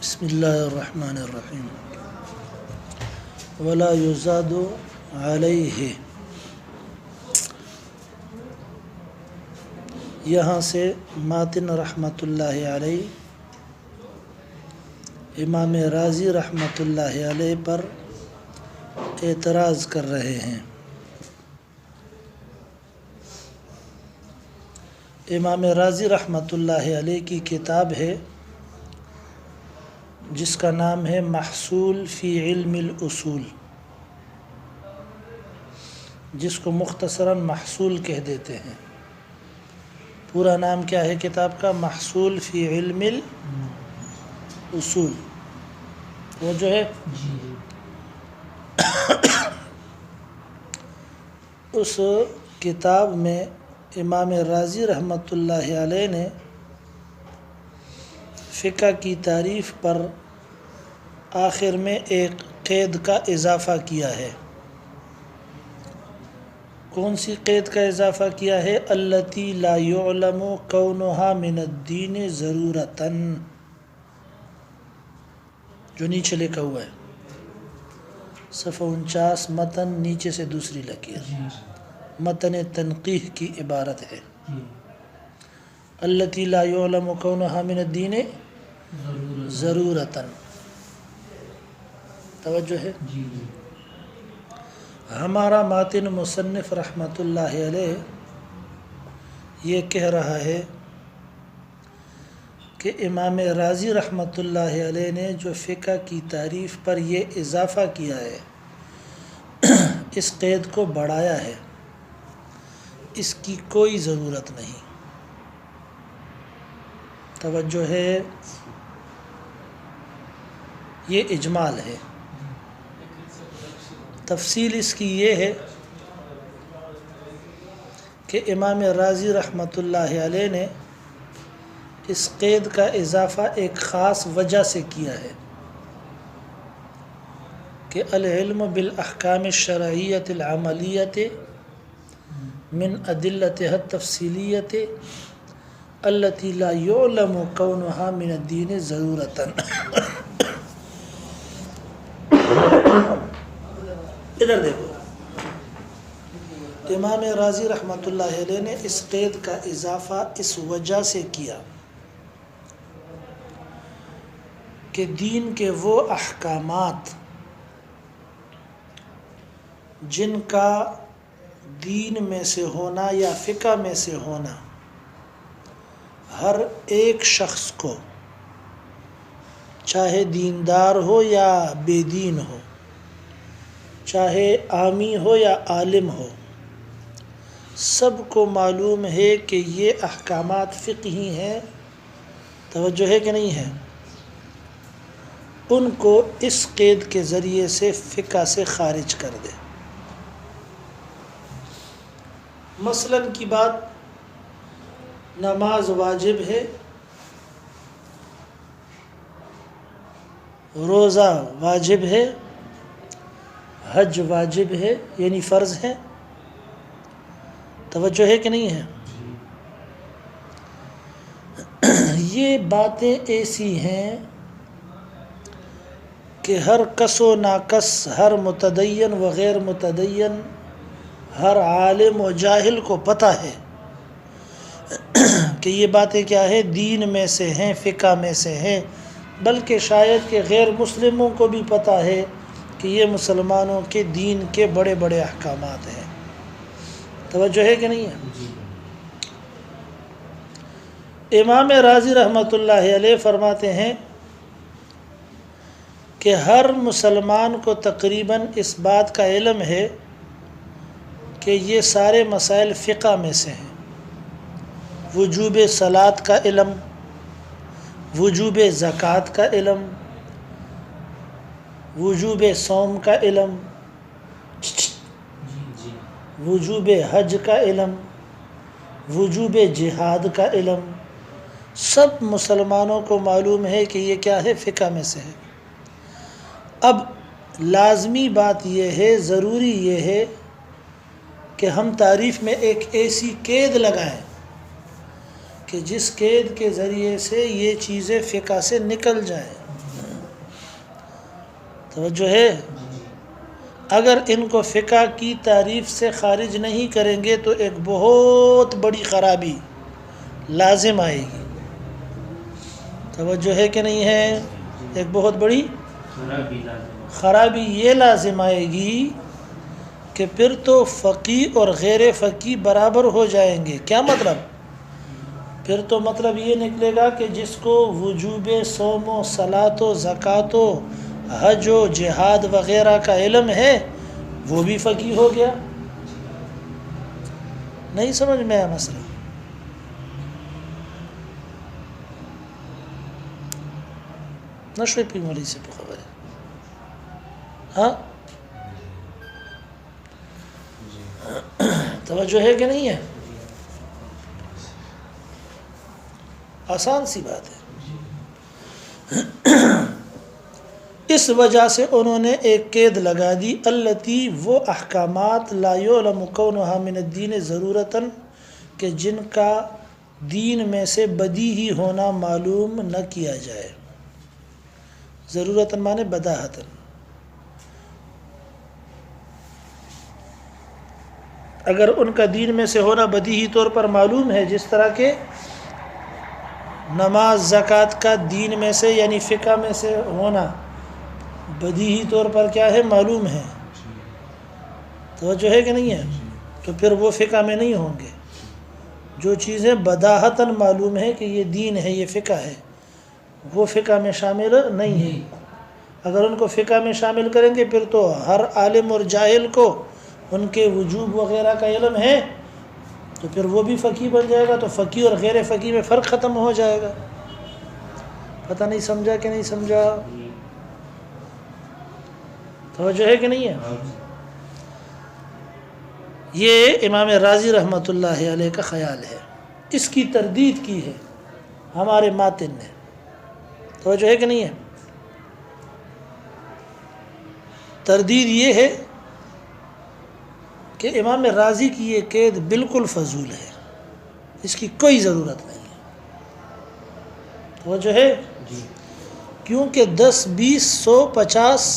بسم اللہ الرحمن الرحیم ولا یزاد علیہ، یہاں سے ماتن رحمۃ اللہ علیہ امام رازی رحمۃ اللہ علیہ پر اعتراض کر رہے ہیں۔ امام رازی رحمۃ اللہ علیہ کی کتاب ہے جس کا نام ہے محصول فی علم الاصول، جس کو مختصراً محصول کہہ دیتے ہیں۔ پورا نام کیا ہے کتاب کا؟ محصول فی علم الاصول۔ وہ جو ہے اس کتاب میں امام رازی رحمۃ اللہ علیہ نے فقہ کی تعریف پر آخر میں ایک قید کا اضافہ کیا ہے۔ کون سی قید کا اضافہ کیا ہے؟ التی لا يعلم کونها من الدین ضرورتاً، جو نیچے لکھا ہوا ہے صفحہ 49 متن، نیچے سے دوسری لکیر، متن تنقیح کی عبارت ہے۔ التی لا يعلم کونها من الدین ضرورتاً، توجہ ہے؟ ہمارا ماتن مصنف رحمۃ اللہ علیہ یہ کہہ رہا ہے کہ امام رازی رحمۃ اللہ علیہ نے جو فقہ کی تعریف پر یہ اضافہ کیا ہے، اس قید کو بڑھایا ہے، اس کی کوئی ضرورت نہیں۔ توجہ ہے؟ یہ اجمال ہے۔ تفصیل اس کی یہ ہے کہ امام رازی رحمۃ اللہ علیہ نے اس قید کا اضافہ ایک خاص وجہ سے کیا ہے کہ العلم بالاحکام الشرعیۃ العملیۃ من ادلتها التفصیلیۃ التی لا يعلم کونها من الدین ضرورتاً۔ ادھر دیکھو، امام رازی رحمۃ اللہ علیہ نے اس قید کا اضافہ اس وجہ سے کیا کہ دین کے وہ احکامات جن کا دین میں سے ہونا یا فقہ میں سے ہونا ہر ایک شخص کو، چاہے دیندار ہو یا بے دین ہو، چاہے عامی ہو یا عالم ہو، سب کو معلوم ہے کہ یہ احکامات فقہی ہیں۔ توجہ ہے کہ نہیں ہے؟ ان کو اس قید کے ذریعے سے فقہ سے خارج کر دے۔ مثلاً کی بات، نماز واجب ہے، روزہ واجب ہے، حج واجب ہے، یعنی فرض ہے۔ توجہ ہے کہ نہیں ہے؟ یہ باتیں ایسی ہیں کہ ہر کس و ناکس، ہر متدین و غیر متدین، ہر عالم و جاہل کو پتہ ہے کہ یہ باتیں کیا ہے؟ دین میں سے ہیں، فقہ میں سے ہیں، بلکہ شاید کہ غیر مسلموں کو بھی پتہ ہے کہ یہ مسلمانوں کے دین کے بڑے بڑے احکامات ہیں۔ توجہ ہے کہ نہیں ہے؟ امام رازی رحمۃ اللہ علیہ فرماتے ہیں کہ ہر مسلمان کو تقریباً اس بات کا علم ہے کہ یہ سارے مسائل فقہ میں سے ہیں۔ وجوب صلاۃ کا علم، وجوب زکوٰۃ کا علم، وجوب صوم کا علم، وجوب حج کا علم، وجوب جہاد کا علم، سب مسلمانوں کو معلوم ہے کہ یہ کیا ہے؟ فقہ میں سے ہے۔ اب لازمی بات یہ ہے، ضروری یہ ہے کہ ہم تعریف میں ایک ایسی قید لگائیں کہ جس قید کے ذریعے سے یہ چیزیں فقہ سے نکل جائیں۔ توجہ ہے؟ اگر ان کو فقہ کی تعریف سے خارج نہیں کریں گے تو ایک بہت بڑی خرابی لازم آئے گی. توجہ ہے کہ نہیں ہے؟ ایک بہت بڑی خرابی یہ لازم آئے گی کہ پھر تو فقیہ اور غیر فقیہ برابر ہو جائیں گے. کیا مطلب؟ پھر تو مطلب یہ نکلے گا کہ جس کو وجوب صوم و صلاۃ و زکوٰۃ و حج و جہاد وغیرہ کا علم ہے وہ بھی فقیہ ہو گیا. نہیں سمجھ میں آیا مسئلہ؟ نشوی پی مولی سے خبر ہے. ہاں توجہ ہے کہ نہیں ہے؟ آسان سی بات ہے. اس وجہ سے انہوں نے ایک قید لگا دی، التی وہ احکامات لا یعلم کونها من الدین ضرورتاً کہ جن کا دین میں سے بدیہی ہونا معلوم نہ کیا جائے. ضرورتاً مانے بداہتاً. اگر ان کا دین میں سے ہونا بدیہی طور پر معلوم ہے، جس طرح کہ نماز زکوٰۃ کا دین میں سے یعنی فقہ میں سے ہونا بدیہی طور پر کیا ہے؟ معلوم ہے. توجہ ہے کہ نہیں ہے؟ تو پھر وہ فقہ میں نہیں ہوں گے. جو چیزیں بداہتاً معلوم ہے کہ یہ دین ہے، یہ فقہ ہے، وہ فقہ میں شامل نہیں ہے. اگر ان کو فقہ میں شامل کریں گے پھر تو ہر عالم اور جاہل کو ان کے وجوب وغیرہ کا علم ہے تو پھر وہ بھی فقیہ بن جائے گا. تو فقیہ اور غیر فقیہ میں فرق ختم ہو جائے گا. پتہ نہیں سمجھا کہ نہیں سمجھا؟ توجہ ہے کہ نہیں ہے؟ یہ امام رازی رحمۃ اللہ علیہ کا خیال ہے. اس کی تردید کی ہے ہمارے ماتن نے. توجہ ہے کہ نہیں ہے؟ تردید یہ ہے کہ امام رازی کی یہ قید بالکل فضول ہے، اس کی کوئی ضرورت نہیں ہے. توجہ ہے؟ کیونکہ 10 20 100 50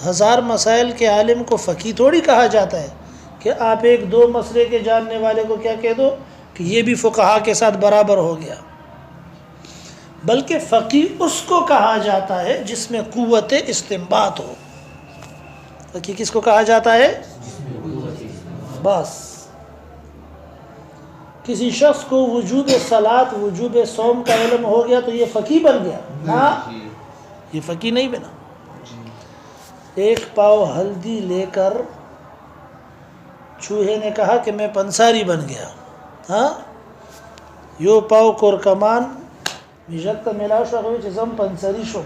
ہزار مسائل کے عالم کو فقیہ تھوڑی کہا جاتا ہے کہ آپ ایک دو مسئلے کے جاننے والے کو کیا کہہ دو کہ یہ بھی فقہا کے ساتھ برابر ہو گیا. بلکہ فقیہ اس کو کہا جاتا ہے جس میں قوت استنباط ہو. فقیہ کس کو کہا جاتا ہے؟ بس کسی شخص کو وجوب صلاۃ وجوب صوم کا علم ہو گیا تو یہ فقیہ بن گیا؟ ہاں، یہ فقیہ نہیں بنا. ایک پاؤ ہلدی لے کر چوہے نے کہا کہ میں پنساری بن گیا. ہاں، یو پاؤ کور کمان میجک ملا شو چزم پنسری شو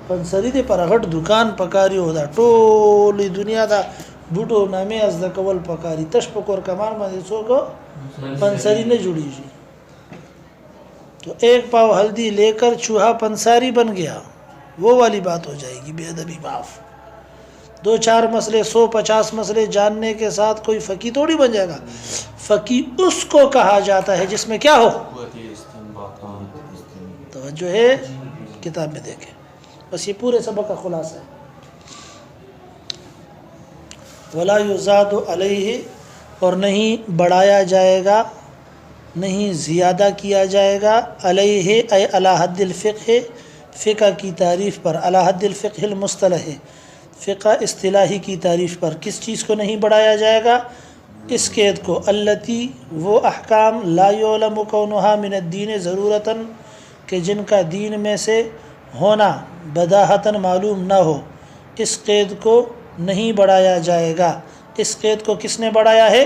پنسری دے پر غټ دکان پکاری ہو دا ټولی دنیا دا بوټو نامې از د کول پکاری تش پکور کمان باندې څوک پنسری نه جوړیږي. تو ایک پاؤ ہلدی لے کر چوہا پنساری بن گیا، وہ والی بات ہو جائے گی. بے ادبی معاف. 2 4 مسئلے 100 50 مسئلے جاننے کے ساتھ کوئی فقیہ تھوڑی بن جائے گا. فقیہ اس کو کہا جاتا ہے جس میں کیا ہو؟ توجہ ہے؟ کتاب میں دیکھیں. بس یہ پورے سبق کا خلاصہ ہے. ولا یزاد علیہ، اور نہیں بڑھایا جائے گا، نہیں زیادہ کیا جائے گا، علیہ اے علی حد الفقہ، فقہ کی تعریف پر، علی حد الفقہ المصطلح، فقہ اصطلاحی کی تعریف پر. کس چیز کو نہیں بڑھایا جائے گا؟ اس قید کو، التی وہ احکام لا یعلم کونہا من الدین ضرورتاً کہ جن کا دین میں سے ہونا بداہتاً معلوم نہ ہو. اس قید کو نہیں بڑھایا جائے گا. اس قید کو کس نے بڑھایا ہے؟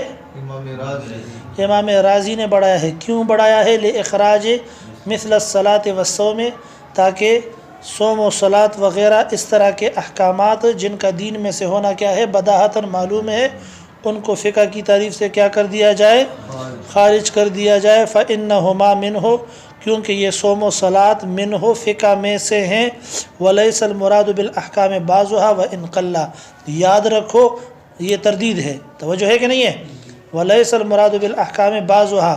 امام رازی نے بڑھایا ہے. کیوں بڑھایا ہے؟ لِإِخْرَاجِ مثل الصلاۃ والصوم، تاکہ صوم و صلاۃ وغیرہ اس طرح کے احکامات جن کا دین میں سے ہونا کیا ہے؟ بداہتاً معلوم ہے، ان کو فقہ کی تعریف سے کیا کر دیا جائے؟ خارج کر دیا جائے. فَإِنَّهُمَا مِنْهُ، کیونکہ یہ صوم و صلاۃ منہ فقہ میں سے ہیں. وَلَيْسَ الْمُرَادُ بِالْأَحْكَامِ بَعْضُهَا وَإِنْ قَلَّ، یاد رکھو یہ تردید ہے. توجہ ہے کہ نہیں ہے؟ وَلَيْسَ الْمُرَادُ بِالْأَحْكَامِ بَعْضُهَا،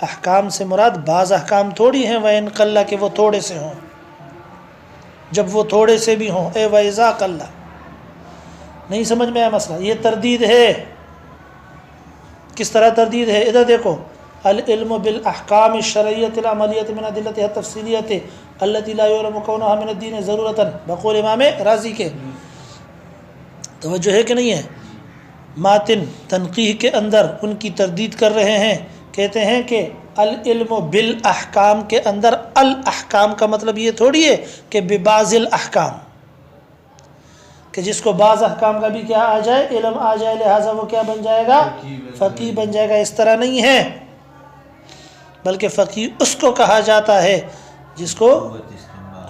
احکام سے مراد بعض احکام تھوڑی ہیں. وَإِنْ قَلَّ، کہ وہ تھوڑے سے ہوں، جب وہ تھوڑے سے بھی ہوں. اے وَإِذَا قَلَّ، نہیں سمجھ میں آیا مسئلہ؟ یہ تردید ہے. کس طرح تردید ہے؟ ادھر دیکھو، العلم بالاحکام الشرعیۃ العملیۃ من ادلتها التفصیلیۃ التي لا يعلم كونها من الدین ضرورتا، بقول امام رازی کے. توجہ ہے کہ نہیں ہے؟ ماتن تنقیح کے اندر ان کی تردید کر رہے ہیں، کہتے ہیں کہ العلم بالاحکام کے اندر الاحکام کا مطلب یہ تھوڑی ہے کہ ببعض الاحکام، کہ جس کو بعض احکام کا بھی کیا آ جائے، علم آ جائے، لہٰذا وہ کیا بن جائے گا؟ فقیہ بن جائے گا. اس طرح نہیں ہے، بلکہ فقیہ اس کو کہا جاتا ہے جس کو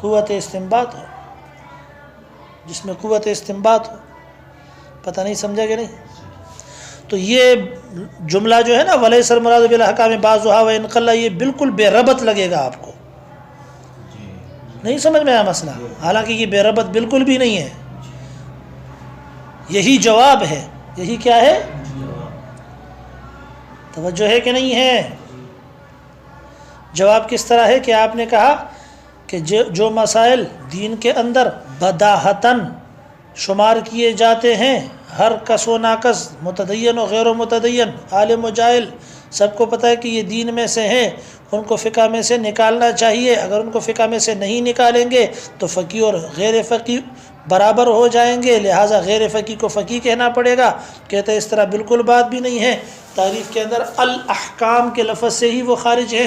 قوت استنباط ہو، جس میں قوت استنباط ہو. پتہ نہیں سمجھا کہ نہیں؟ تو یہ جملہ جو ہے نا وَلَيْسَ الْمُرَادُ بِالْأَحْكَامِ بَعْضُهَا وَإِنْ قَلَّ، یہ بالکل بے ربط لگے گا آپ کو. نہیں سمجھ میں آیا مسئلہ؟ حالانکہ یہ بے ربط بالکل بھی نہیں ہے، یہی جواب ہے. یہی کیا ہے؟ توجہ ہے کہ نہیں ہے؟ جواب کس طرح ہے کہ آپ نے کہا کہ جو مسائل دین کے اندر بداہتاً شمار کیے جاتے ہیں، ہر کس و ناکس، متدین و غیر و متدین، عالم و جاہل، سب کو پتہ ہے کہ یہ دین میں سے ہیں، ان کو فقہ میں سے نکالنا چاہیے. اگر ان کو فقہ میں سے نہیں نکالیں گے تو فقیہ اور غیر فقیہ برابر ہو جائیں گے، لہٰذا غیر فقیہ کو فقیہ کہنا پڑے گا. کہتے ہیں اس طرح بالکل بات بھی نہیں ہے. تعریف کے اندر الاحکام کے لفظ سے ہی وہ خارج ہے.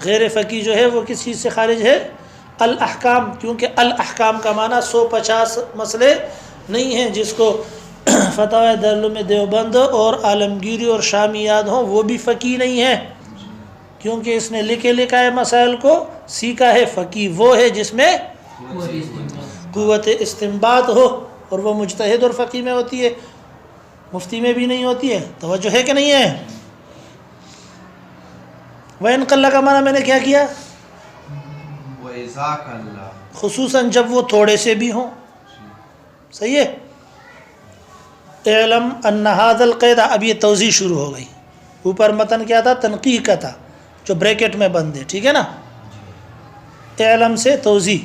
غیر فقیہ جو ہے وہ کس چیز سے خارج ہے؟ الاحکام. کیونکہ الاحکام کا معنی 150 مسئلے نہیں ہیں. جس کو فتاوی دارالعلوم دیوبند اور عالمگیری اور شامی یاد ہوں، وہ بھی فقیہ نہیں ہے، کیونکہ اس نے لکھا ہے مسائل کو، سیکھا ہے. فقیہ وہ ہے جس میں قوت استنباط ہو، اور وہ مجتہد اور فقیہ میں ہوتی ہے، مفتی میں بھی نہیں ہوتی ہے. توجہ ہے کہ نہیں ہے؟ وَإِنْ قَلَّ کا معنی میں نے کیا کیا؟ خصوصاً جب وہ تھوڑے سے بھی ہوں. صحیح ہے؟ اعلم ان هذا القید، اب یہ توضیح شروع ہو گئی. اوپر متن کیا تھا؟ تنقیح کا تھا، جو بریکٹ میں بند ہے، ٹھیک ہے نا؟ اعلم سے توضیح.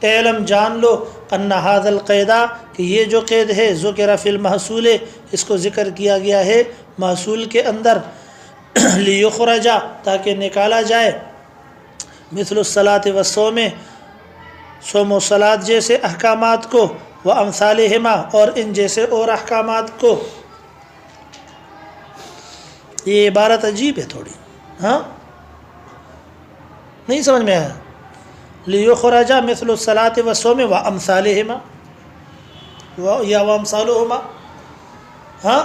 اعلم جان لو، ان هذا القید، کہ یہ جو قید ہے، ذکر فی المحصول، اس کو ذکر کیا گیا ہے محصول کے اندر، لیخرج، تاکہ نکالا جائے، مثل الصلاۃ والصوم، صوم و صلاۃ جیسے احکامات کو، وامثالہما، اور ان جیسے اور احکامات کو. یہ عبارت عجیب ہے تھوڑی، ہاں نہیں سمجھ میں آیا؟ لیخرج مثل الصلاۃ والصوم وامثالہما، یا وامثالہما، ہاں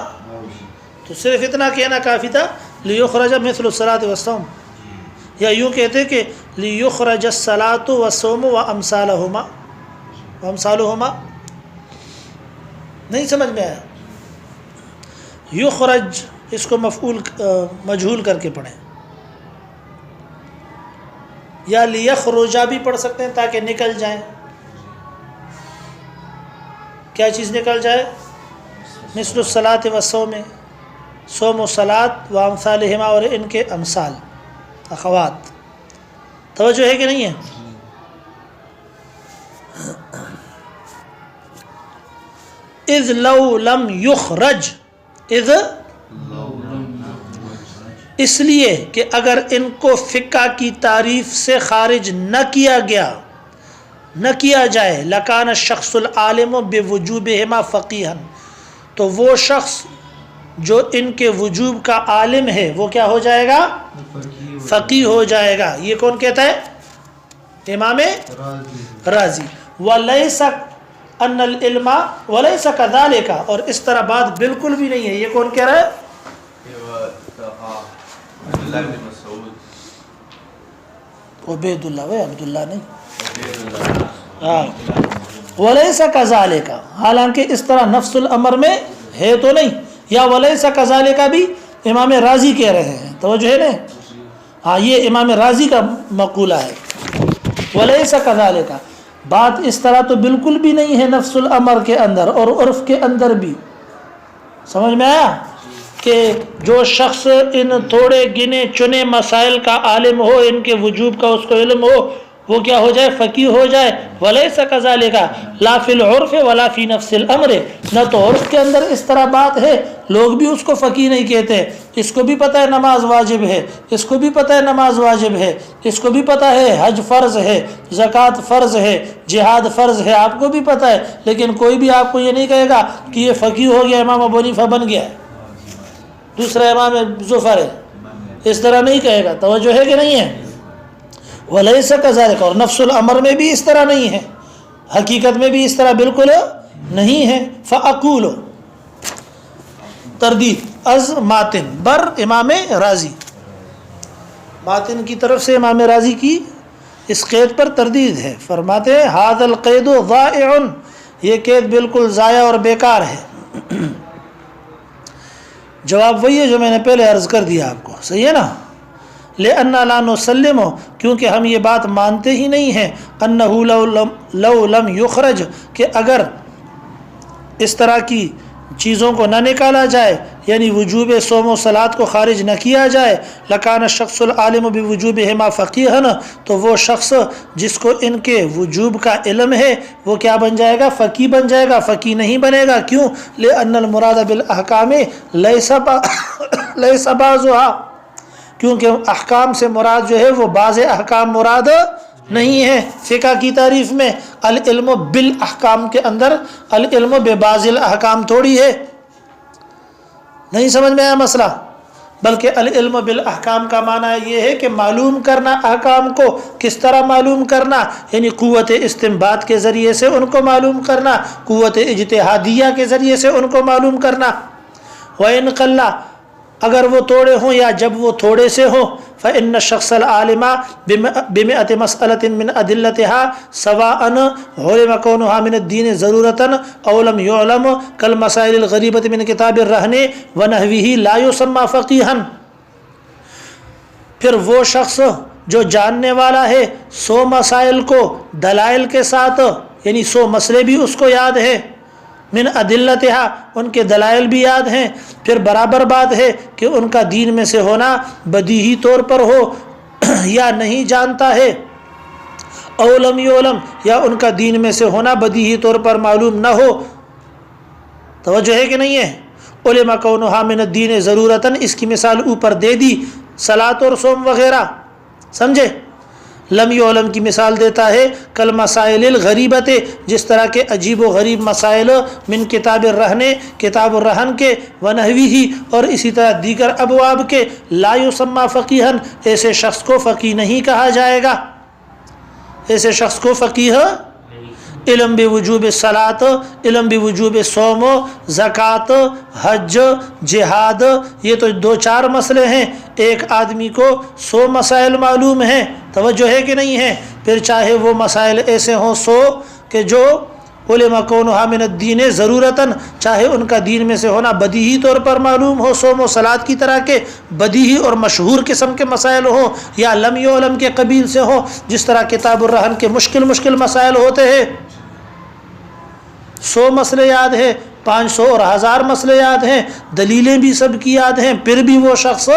تو صرف اتنا کہنا کافی تھا، لیخرج مثل الصلاۃ والصوم. یا یوں کہتے کہ لیخرج الصلاۃ والصوم وامثالہما، وامثالہما. نہیں سمجھ میں آیا؟ یخرج اس کو مفعول مجہول کر کے پڑھیں، یا لیخرجا بھی پڑھ سکتے ہیں، تاکہ نکل جائیں. کیا چیز نکل جائے؟ مثل الصلاۃ والصوم، صوم و صلاۃ، وامثالہما، اور ان کے امثال، اخوات. توجہ ہے کہ نہیں ہے؟ اذ لو لم یخرج، اذ اس لیے کہ اگر ان کو فقہ کی تعریف سے خارج نہ کیا گیا، نہ کیا جائے، لکان الشخص العالم بوجوبہما فقیہا، تو وہ شخص جو ان کے وجوب کا عالم ہے وہ کیا ہو جائے گا؟ فقیہ ہو جائے گا. یہ کون کہتا ہے؟ امام رازی. وَلَيْسَ أَنَّ الْعِلْمَ وَلَيْسَ كَذَلِكَ، اور اس طرح بات بالکل بھی نہیں ہے. یہ کون کہہ رہا ہے؟ عبید اللہ، وہ عبداللہ نہیں، وَلَيْسَ كَذَلِكَ، حالانکہ اس طرح نفس الامر میں ہے تو نہیں. یا وَلَيْسَ كَذَلِكَ بھی امام رازی کہہ رہے ہیں. توجہ ہے نا؟ ہاں یہ امام رازی کا مقولہ ہے. وَلَيْسَ كَذَلِكَ، بات اس طرح تو بالکل بھی نہیں ہے نفس الامر کے اندر اور عرف کے اندر بھی. سمجھ میں آیا؟ کہ جو شخص ان تھوڑے گنے چنے مسائل کا عالم ہو، ان کے وجوب کا اس کو علم ہو، وہ کیا ہو جائے؟ فقیہ ہو جائے. ولیس کذالک لا فی العرف ولا فی نفس الامر، نہ تو عرف کے اندر اس طرح بات ہے، لوگ بھی اس کو فقیہ نہیں کہتے. اس کو بھی پتہ ہے نماز واجب ہے، اس کو بھی پتہ ہے نماز واجب ہے، اس کو بھی پتہ ہے حج فرض ہے، زکوٰۃ فرض ہے، جہاد فرض ہے، آپ کو بھی پتہ ہے، لیکن کوئی بھی آپ کو یہ نہیں کہے گا کہ یہ فقیہ ہو گیا، امام ابو حنیفہ بن گیا ہے، دوسرا امام ظفر ہے، اس طرح نہیں کہے گا. توجہ ہے کہ نہیں ہے؟ ولیس کذالک، اور نفس الامر میں بھی اس طرح نہیں ہے، حقیقت میں بھی اس طرح بالکل نہیں ہے. فاقول، تردید از ماتن بر امام رازی، ماتن کی طرف سے امام رازی کی اس قید پر تردید ہے. فرماتے ہیں ھذا القید ضائع، یہ قید بالکل ضائع اور بیکار ہے. جواب وہی ہے جو میں نے پہلے عرض کر دیا آپ کو، صحیح ہے نا؟ لأننا لا نسلم، کیونکہ ہم یہ بات مانتے ہی نہیں ہیں، انہ لو لم یخرج، کہ اگر اس طرح کی چیزوں کو نہ نکالا جائے، یعنی وجوب صوم و صلاۃ کو خارج نہ کیا جائے، لکان الشخص العالم بوجوبہما فقیہا، تو وہ شخص جس کو ان کے وجوب کا علم ہے وہ کیا بن جائے گا؟ فقیہ بن جائے گا. فقیہ نہیں بنے گا. کیوں؟ لأن المراد بالاحکام لیس بعضها، کیونکہ احکام سے مراد جو ہے وہ بعض احکام مراد نہیں ہے. فقہ کی تعریف میں العلم بالاحکام کے اندر العلم ببعض الاحکام تھوڑی ہے. نہیں سمجھ میں آیا مسئلہ؟ بلکہ العلم بالاحکام کا معنی یہ ہے کہ معلوم کرنا احکام کو. کس طرح معلوم کرنا؟ یعنی قوت استنباط کے ذریعے سے ان کو معلوم کرنا، قوت اجتہادیہ کے ذریعے سے ان کو معلوم کرنا. وَإِنْ قَلَّ، اگر وہ توڑے ہوں یا جب وہ تھوڑے سے ہوں، فإن الشخص العالم بمئة مسألة من أدلتها سواء علم كونها من الدين ضرورة أو لم يعلم كالمسائل الغريبة من كتاب الرهن ونحوه لا يسمى فقيها. پھر وہ شخص جو جاننے والا ہے 100 مسائل کو دلائل کے ساتھ، یعنی 100 مسئلے بھی اس کو یاد ہے، من ادلتها، ان کے دلائل بھی یاد ہیں، پھر برابر بات ہے کہ ان کا دین میں سے ہونا بدیہی طور پر ہو یا نہیں جانتا ہے، او لم یعلم، یا ان کا دین میں سے ہونا بدیہی طور پر معلوم نہ ہو. توجہ ہے کہ نہیں ہے؟ علم کونھا من الدین ضرورتاً، اس کی مثال اوپر دے دی، صلاۃ اور صوم وغیرہ، سمجھے؟ لم یعلم کی مثال دیتا ہے کل مسائل الغریبت، جس طرح کے عجیب و غریب مسائل، من کتاب الرہن، کتاب الرہن کے، ونحوہ، اور اسی طرح دیگر ابواب کے. لا یسمى فقیہا، ایسے شخص کو فقیہ نہیں کہا جائے گا. ایسے شخص کو فقیہ، علم بوجوب الصلاۃ، علم بوجوب صوم، زکوٰۃ، حج، جہاد، یہ تو 2-4 مسئلے ہیں. ایک آدمی کو 100 مسائل معلوم ہیں. توجہ ہے کہ نہیں ہے؟ پھر چاہے وہ مسائل ایسے ہوں 100 کہ جو علم کونھا من الدین ضرورتاً، چاہے ان کا دین میں سے ہونا بدیہی طور پر معلوم ہو، صوم و صلاۃ کی طرح کے بدیہی اور مشہور قسم کے مسائل ہوں، یا لم یعلم کے قبیل سے ہوں، جس طرح کتاب الرہن کے مشکل مسائل ہوتے ہیں. 100 مسئلے یاد ہیں، 500 اور 1000 مسئلے یاد ہیں، دلیلیں بھی سب کی یاد ہیں، پھر بھی وہ شخص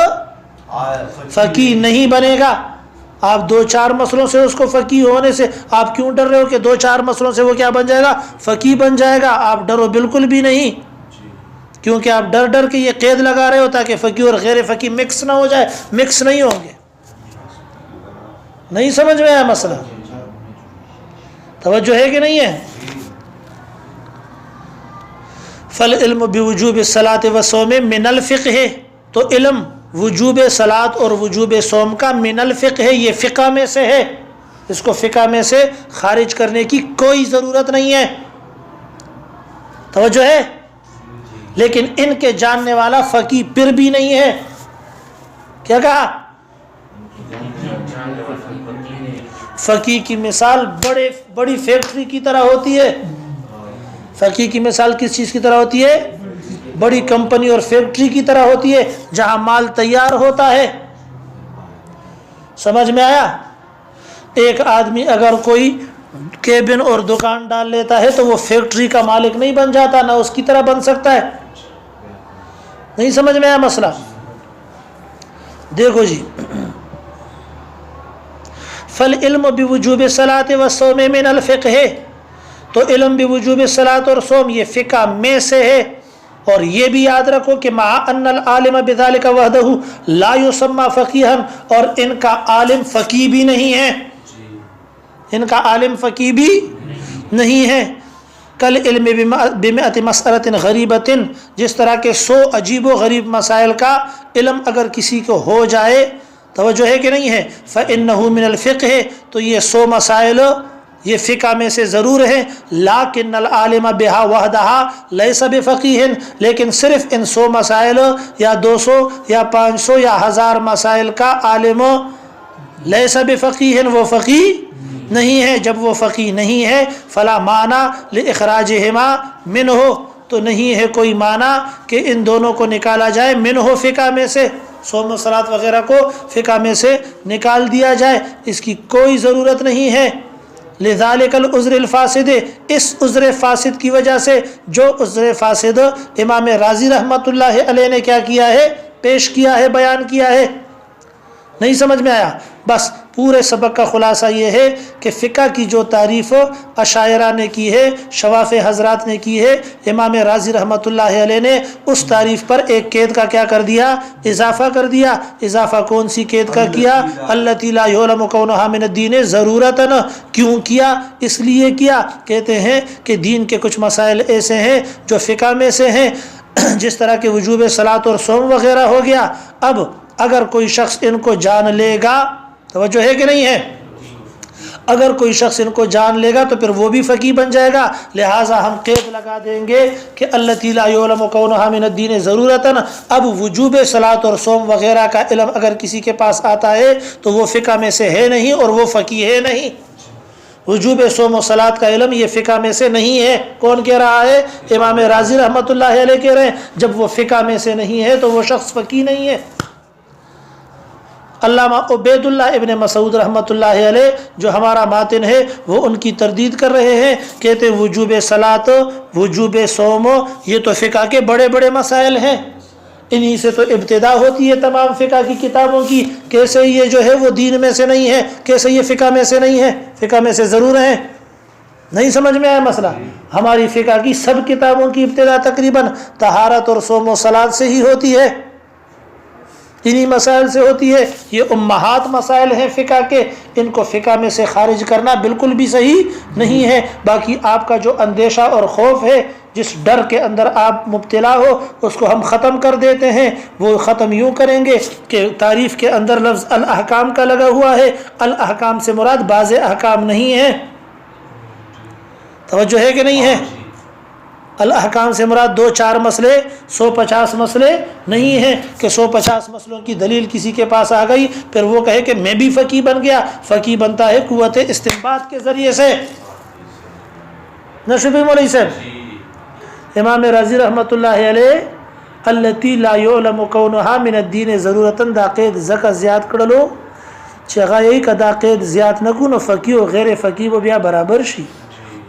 فقیہ نہیں بنے گا. آپ 2-4 مسئلوں سے اس کو فقیہ ہونے سے آپ کیوں ڈر رہے ہو کہ 2-4 مسئلوں سے وہ کیا بن جائے گا؟ فقیہ بن جائے گا. آپ ڈرو بالکل بھی نہیں، کیونکہ آپ ڈر کے یہ قید لگا رہے ہو تاکہ فقیہ اور غیر فقیہ مکس نہ ہو جائے. مکس نہیں ہوں گے. نہیں سمجھ میں آیا مسئلہ؟ توجہ ہے کہ نہیں ہے؟ فالعلم بوجوب الصلاۃ والصوم من الفقہ، تو علم وجوب صلاۃ اور وجوب صوم کا من الفقہ ہے، یہ فقہ میں سے ہے. اس کو فقہ میں سے خارج کرنے کی کوئی ضرورت نہیں ہے. توجہ ہے؟ لیکن ان کے جاننے والا فقیہ پھر بھی نہیں ہے. کیا کہا؟ فقیہ کی مثال بڑی فیکٹری کی طرح ہوتی ہے. فقیہ کی مثال کس چیز کی طرح ہوتی ہے؟ بڑی کمپنی اور فیکٹری کی طرح ہوتی ہے، جہاں مال تیار ہوتا ہے. سمجھ میں آیا؟ ایک آدمی اگر کوئی کیبن اور دکان ڈال لیتا ہے تو وہ فیکٹری کا مالک نہیں بن جاتا، نہ اس کی طرح بن سکتا ہے. نہیں سمجھ میں آیا مسئلہ؟ دیکھو جی، فالعلم بوجوب الصلاۃ والصوم من الفقہ، تو علم بوجوب الصلاۃ اور صوم یہ فقہ میں سے ہے. اور یہ بھی یاد رکھو کہ مع ان العالم بذلک وحدہ لا یسمى فقیہا، اور ان کا عالم فقی بھی نہیں ہے، ان کا عالم فقی بھی نہیں ہے. کل علم بمئت مسئلۃ غریبۃ، جس طرح کے 100 عجیب و غریب مسائل کا علم اگر کسی کو ہو جائے، توجہ ہے کہ نہیں ہے، فإنہ من الفقہ، تو یہ 100 مسائل یہ فقہ میں سے ضرور ہے. لیکن العالم بہا وحدہا لیس بفقیہ، لیکن صرف ان 100 مسائل یا 200 یا 500 یا 1000 مسائل کا عالم لیس بفقیہ، وہ فقی نہیں ہے. جب وہ فقی نہیں ہے فلا معنی لاخراجہما منہ، تو نہیں ہے کوئی معنی کہ ان دونوں کو نکالا جائے منہ، فقہ میں سے، صوم و صلاۃ وغیرہ کو فقہ میں سے نکال دیا جائے، اس کی کوئی ضرورت نہیں ہے. لذالک العذر الفاسد، اس عذر فاسد کی وجہ سے، جو عذر فاسد امام رازی رحمۃ اللہ علیہ نے کیا کیا ہے، پیش کیا ہے، بیان کیا ہے. نہیں سمجھ میں آیا؟ بس پورے سبق کا خلاصہ یہ ہے کہ فقہ کی جو تعریف اشاعرہ نے کی ہے، شواف حضرات نے کی ہے، امام رازی رحمۃ اللہ علیہ نے اس تعریف پر ایک قید کا کیا کر دیا، اضافہ کر دیا. اضافہ کون سی قید کا کیا؟ التی لا یعلم کونہا من الدین ضرورتاً. کیوں کیا؟ اس لیے کیا، کہتے ہیں کہ دین کے کچھ مسائل ایسے ہیں جو فقہ میں سے ہیں، جس طرح کہ وجوب صلاۃ اور صوم وغیرہ ہو گیا. اب اگر کوئی شخص ان کو جان لے گا، توجہ ہے کہ نہیں ہے، اگر کوئی شخص ان کو جان لے گا تو پھر وہ بھی فقی بن جائے گا. لہٰذا ہم قید لگا دیں گے کہ التی لا یعلم کونہا من الدین ضرورتاً. اب وجوب صلاۃ اور صوم وغیرہ کا علم اگر کسی کے پاس آتا ہے تو وہ فقہ میں سے ہے نہیں اور وہ فقی ہے نہیں. وجوب صوم و صلاۃ کا علم یہ فقہ میں سے نہیں ہے. کون کہہ رہا ہے؟ امام رازی رحمۃ اللہ علیہ کہہ رہے ہیں. جب وہ فقہ میں سے نہیں ہے تو وہ شخص فقی نہیں ہے. علامہ عبید اللہ ابن مسعود رحمۃ اللہ علیہ جو ہمارا ماتن ہے وہ ان کی تردید کر رہے ہیں، کہتے ہیں وجوب صلاۃ، وجوب صوم یہ تو فقہ کے بڑے بڑے مسائل ہیں، انہی سے تو ابتدا ہوتی ہے تمام فقہ کی کتابوں کی. کیسے یہ جو ہے وہ دین میں سے نہیں ہے، کیسے یہ فقہ میں سے نہیں ہے؟ فقہ میں سے ضرور ہیں. نہیں سمجھ میں آیا مسئلہ؟ ہماری فقہ کی سب کتابوں کی ابتدا تقریباً طہارت اور صوم و صلاۃ سے ہی ہوتی ہے، انہی مسائل سے ہوتی ہے. یہ امہات مسائل ہیں فقہ کے، ان کو فقہ میں سے خارج کرنا بالکل بھی صحیح نہیں ہے. باقی آپ کا جو اندیشہ اور خوف ہے، جس ڈر کے اندر آپ مبتلا ہو، اس کو ہم ختم کر دیتے ہیں. وہ ختم یوں کریں گے کہ تعریف کے اندر لفظ الاحکام کا لگا ہوا ہے، الاحکام سے مراد بعض احکام نہیں ہے. توجہ ہے کہ نہیں ہے؟ الاحکام سے مراد 2-4 مسئلے 150 مسئلے نہیں ہیں کہ 150 مسئلوں کی دلیل کسی کے پاس آ گئی پھر وہ کہے کہ میں بھی فقی بن گیا. فقی بنتا ہے قوت استنباط کے ذریعے سے. نشبی مولوی صاحب امام رازی رحمۃ اللہ علیہ التی لا یعلم کونہا من الدین ضرورتاً دا قید زکا زیاد کړلو چې هغه یې که دا قید زیاد نکو نو فقی و غیر فقی و بیا برابر شي،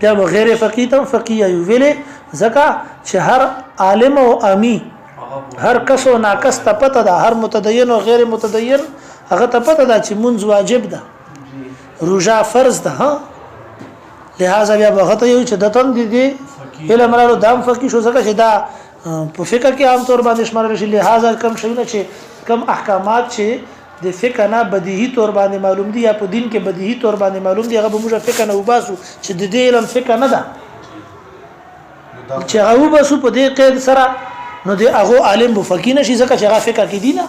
بیا و غیر فقی تم فقی ایو ویلې زکا چې هر عالم و امی، هر کس و ناکس ته پته ده، هر متدین و غیر متدین هغه ته پته ده چې منځ واجب ده، روژه فرض ده. ها لہذا بیا بغته یو چې دتن دي علم رالو دام فقی شو زکه چې دا په فقہ کې عام طور باندې شمارل شي. لہذا کم شیونه چې کم احکامات چې د فقہ نه بدیهی طور باندې معلوم دي یا په دین کې بدیهی طور باندې معلوم دي، هغه به موږ فقہ نه وباسو چې د دې علم فقہ نه ده، چې هغه وباسو په دې قید سره، نو د هغه عالم به فقی نشي ځکه چې هغه فقہ کې دي نه.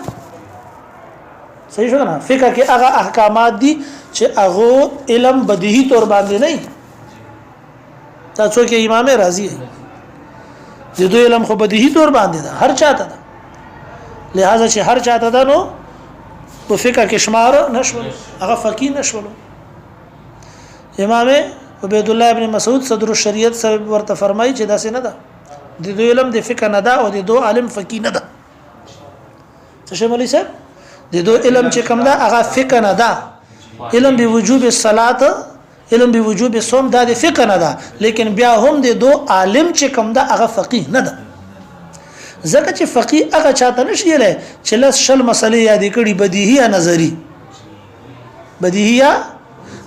صحیح شو نه؟ فقہ کې هغه احکامات دي چې هغه علم بدیهی طور باندې نه. تاسو کې امام رازی ہے د دوی علم خو بدیهی طور باندې ده، هر چاته ده. لہذا چې هر چاته ده نو په فقہ کې شمار نشول، هغه فقی نشول. امام عبید الله ابن مسعود صدر الشریعت صاحب ورته فرمایي چې داسې نه ده، د دوی علم د فقہ نه ده او د دوی عالم فقی نه ده. څه شي مولوی صاحب؟ د دوی علم چې کوم ده هغه فقہ نه ده. علم به وجوب الصلاۃ، علم به وجوب الصوم دا د فقہ نه ده، لیکن بیا هم د دوی عالم چې کوم ده هغه فقیه نه ده. ځکه چې فقیه هغه چاته نشي ویلی چې لس شل مسلې یادې کړي بدیهی یا نظری، بدیهی یا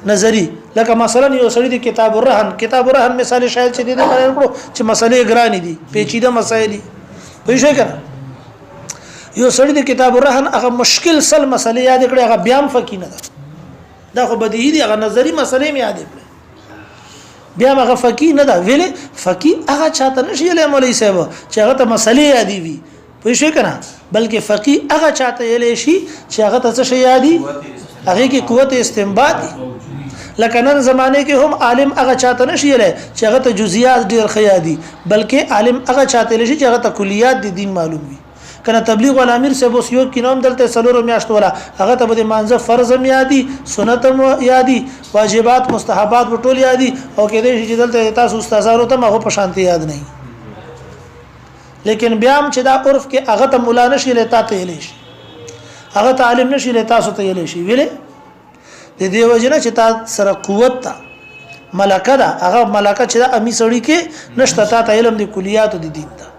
نظری لکه مثلا یو سړی د کتاب الرهن مثال شاید چې دې بیان کړو چې مسلې ګرانی دي پیچیده مسایل دي پوه شئ کنه یو سړی د کتاب الرهن هغه مشکل سل مسلې یاد کړي هغه بیا فقې نه ده دا خو بدیهی دي هغه نظری مسلې مې یاد کړي بیا هغه فقې نه ده ویلې فقې هغه چاته نشي له مولوی صاحب چې هغه ته مسلې یادې وي پوه شئ کنه بلکې فقې هغه چاته یلی شي چې هغه ته څه شي یادي هغه کې قوت استنباط لکه نن زمانه کې هم عالم هغه چاته نشي یلی چې هغه ته جزئیات ډیر خیادي بلکې عالم هغه چاته یلی شي چې هغه ته کلیات د دین معلوم وي کنه تبلیغ ول امیر سے بوس یو کینوم دلته سلور میاشت ولا هغه ته به مانزه فرض هم یادي سنت هم یادي واجبات مستحبات ټول یادي او کې دې چې دلته تاسو استادانو ته هغه په شانتي یاد نه لیکن بیا هم چې دا عرف کې هغه ته مولا نشي لتا ته یلی شي هغه ته عالم نشي لتا تاسو ته یلی شي ویلې د دې وجنه چې تا سره قوت تا ملکه ده هغه ملکه چې د امی سړی کې نشته تا ته علم د کلیات د دین ده